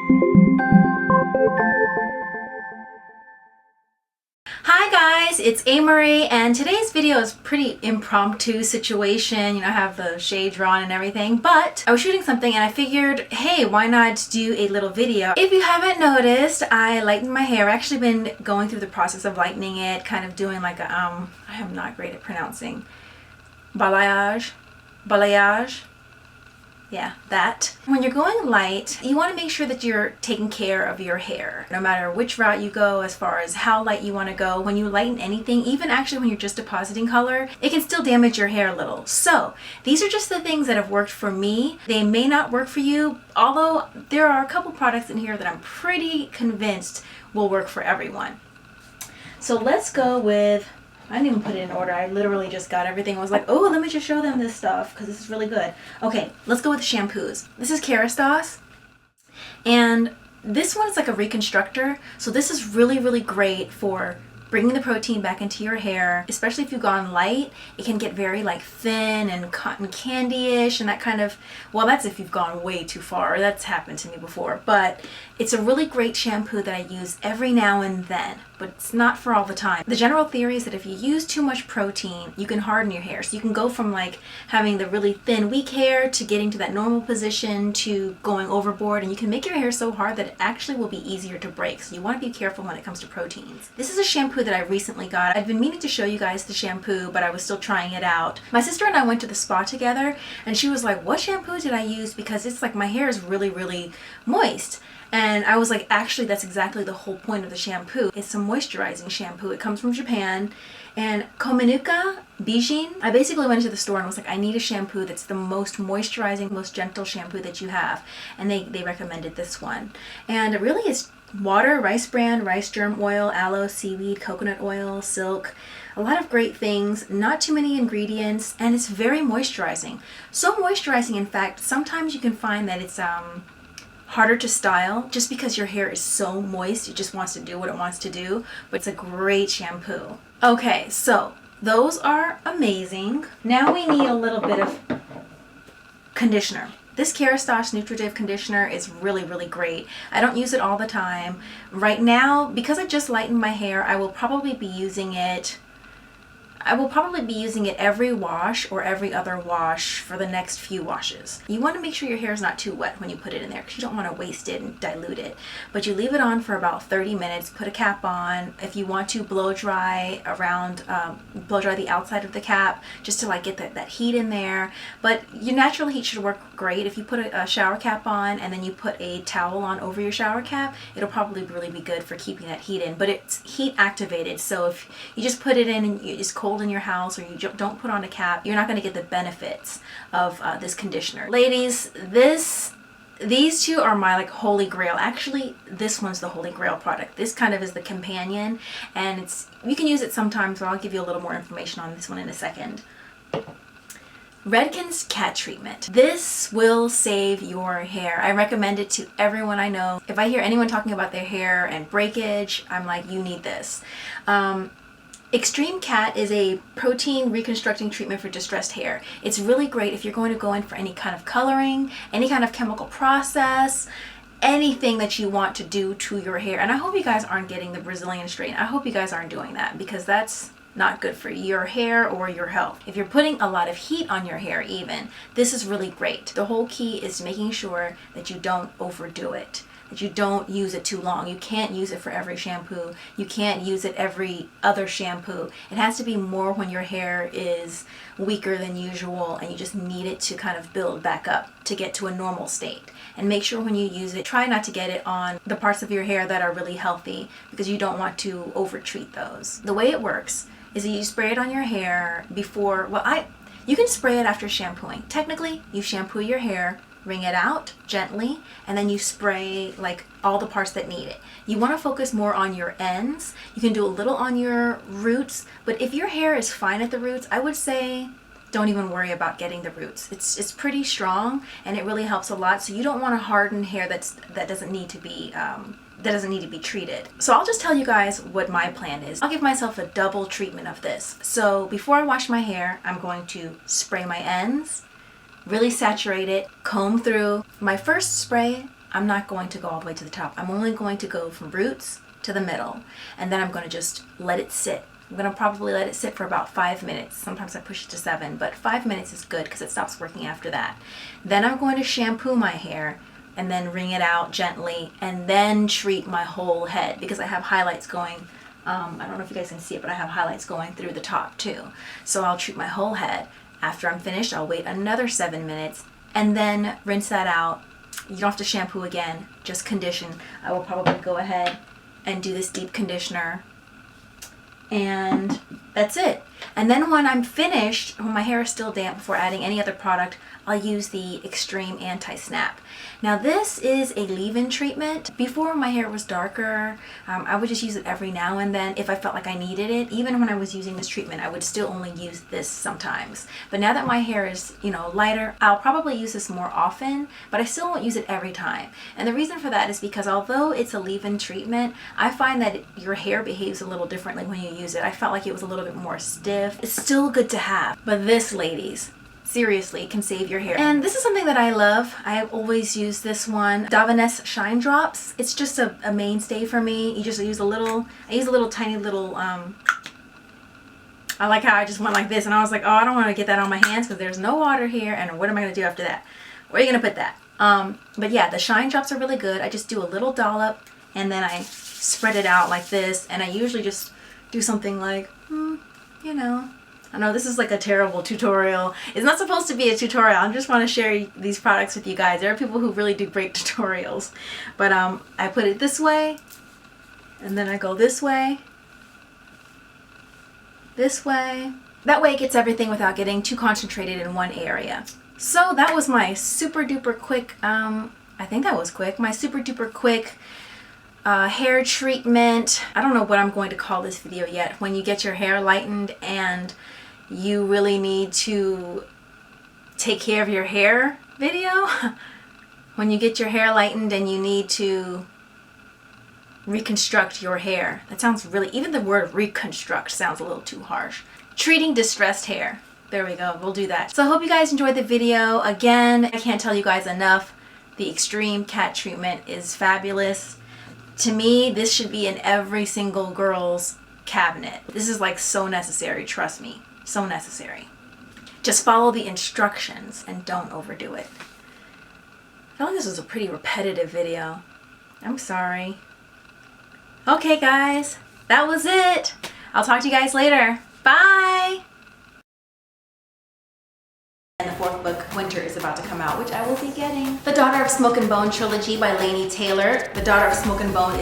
Hi guys, it's Ameriie, and today's video is pretty impromptu situation. You know, I have the shade drawn and everything, but I was shooting something and I figured, hey, why not do a little video? If you haven't noticed, I lightened my hair. I've actually been going through the process of lightening it, kind of doing like a, I am not great at pronouncing, balayage. Yeah, that. When you're going light, you want to make sure that you're taking care of your hair. No matter which route you go, as far as how light you want to go, when you lighten anything, even actually when you're just depositing color, it can still damage your hair a little. So these are just the things that have worked for me. They may not work for you, although there are a couple products in here that I'm pretty convinced will work for everyone. So let's go with, I didn't even put it in order. I literally just got everything. I was like, oh, let me just show them this stuff because this is really good. Okay, let's go with shampoos. This is KERASTASE, and this one is like a reconstructor. So this is really, really great for bringing the protein back into your hair, especially if you've gone light. It can get very like thin and cotton candy-ish and that kind of, well, that's if you've gone way too far. That's happened to me before, but it's a really great shampoo that I use every now and then, but it's not for all the time. The general theory is that if you use too much protein, you can harden your hair. So you can go from like having the really thin, weak hair to getting to that normal position to going overboard, and you can make your hair so hard that it actually will be easier to break. So you want to be careful when it comes to proteins. This is a shampoo that I recently got. I've been meaning to show you guys the shampoo, but I was still trying it out. My sister and I went to the spa together, and she was like, what shampoo did I use? Because it's like my hair is really, really moist. And I was like, actually, that's exactly the whole point of the shampoo. It's a moisturizing shampoo. It comes from Japan. And Komenuka, Bijin, I basically went into the store and was like, I need a shampoo that's the most moisturizing, most gentle shampoo that you have. And they recommended this one. And it really is water, rice bran, rice germ oil, aloe, seaweed, coconut oil, silk. A lot of great things, not too many ingredients, and it's very moisturizing. So moisturizing, in fact, sometimes you can find that it's harder to style just because your hair is so moist. It just wants to do what it wants to do, but it's a great shampoo. Okay, so those are amazing. Now we need a little bit of conditioner. This KERASTASE Nutritive conditioner is really, really great. I don't use it all the time. Right now, because I just lightened my hair, I will probably be using it every wash or every other wash for the next few washes. You want to make sure your hair is not too wet when you put it in there because you don't want to waste it and dilute it. But you leave it on for about 30 minutes, put a cap on. If you want to blow dry the outside of the cap just to like get that heat in there. But your natural heat should work great. If you put a shower cap on and then you put a towel on over your shower cap, it'll probably really be good for keeping that heat in. But it's heat activated, so if you just put it in and it's cold in your house or you don't put on a cap, you're not going to get the benefits of this conditioner. Ladies, these two are my like holy grail. Actually, this one's the holy grail product. This kind of is the companion, and you can use it sometimes, but I'll give you a little more information on this one in a second. REDKEN's CAT treatment. This will save your hair. I recommend it to everyone I know. If I hear anyone talking about their hair and breakage, I'm like, you need this. Extreme CAT is a protein reconstructing treatment for distressed hair. It's really great if you're going to go in for any kind of coloring, any kind of chemical process, anything that you want to do to your hair. And I hope you guys aren't getting the Brazilian straighten. I hope you guys aren't doing that because that's not good for your hair or your health. If you're putting a lot of heat on your hair even, this is really great. The whole key is making sure that you don't overdo it, that you don't use it too long. You can't use it for every shampoo. You can't use it every other shampoo. It has to be more when your hair is weaker than usual and you just need it to kind of build back up to get to a normal state. And make sure when you use it, try not to get it on the parts of your hair that are really healthy because you don't want to over-treat those. The way it works is that you spray it on your hair before, you can spray it after shampooing. Technically, you shampoo your hair, wring it out gently, and then you spray like all the parts that need it. You want to focus more on your ends. You can do a little on your roots, but if your hair is fine at the roots, I would say don't even worry about getting the roots. It's pretty strong and it really helps a lot. So you don't want to harden hair that doesn't need to be treated. So I'll just tell you guys what my plan is. I'll give myself a double treatment of this. So before I wash my hair, I'm going to spray my ends, really saturate it, comb through. My first spray, I'm not going to go all the way to the top. I'm only going to go from roots to the middle, and then I'm going to just let it sit. I'm going to probably let it sit for about 5 minutes. Sometimes I push it to 7, but 5 minutes is good because it stops working after that. Then I'm going to shampoo my hair and then wring it out gently and then treat my whole head because I have highlights going. I don't know if you guys can see it, but I have highlights going through the top too. So I'll treat my whole head. After I'm finished, I'll wait another 7 minutes and then rinse that out. You don't have to shampoo again, just condition. I will probably go ahead and do this deep conditioner, and that's it. And then when I'm finished, when my hair is still damp, before adding any other product, I'll use the Extreme Anti-Snap. Now this is a leave-in treatment. Before my hair was darker, I would just use it every now and then if I felt like I needed it. Even when I was using this treatment, I would still only use this sometimes. But now that my hair is, you know, lighter, I'll probably use this more often, but I still won't use it every time. And the reason for that is because although it's a leave-in treatment, I find that your hair behaves a little differently when you use it. I felt like it was a little bit more stiff. It's still good to have, but this, ladies, seriously, can save your hair. And this is something that I love. I have always used this one, DAVINES Shine Drops. It's just a mainstay for me. You just use a little, I use a little tiny little, I like how I just went like this and I was like, oh, I don't want to get that on my hands because there's no water here, and what am I going to do after that? Where are you going to put that? But yeah, the Shine Drops are really good. I just do a little dollop and then I spread it out like this, and I usually just do something like, you know, I know this is like a terrible tutorial. It's not supposed to be a tutorial. I just want to share these products with you guys. There are people who really do great tutorials. But I put it this way, and then I go this way, this way. That way it gets everything without getting too concentrated in one area. So that was my super duper quick, I think that was quick, my super duper quick hair treatment. I don't know what I'm going to call this video yet. When you get your hair lightened and you really need to take care of your hair video. When you get your hair lightened and you need to reconstruct your hair. That sounds really, even the word reconstruct sounds a little too harsh. Treating distressed hair. There we go, we'll do that. So I hope you guys enjoyed the video. Again, I can't tell you guys enough, the Extreme CAT treatment is fabulous. To me, this should be in every single girl's cabinet. This is like so necessary, trust me, so necessary. Just follow the instructions and don't overdo it. I feel like this was a pretty repetitive video. I'm sorry. Okay guys, that was it. I'll talk to you guys later. Bye! And the 4th book, Winter, is about to come out, which I will be getting. The Daughter of Smoke and Bone trilogy by Laini Taylor. The Daughter of Smoke and Bone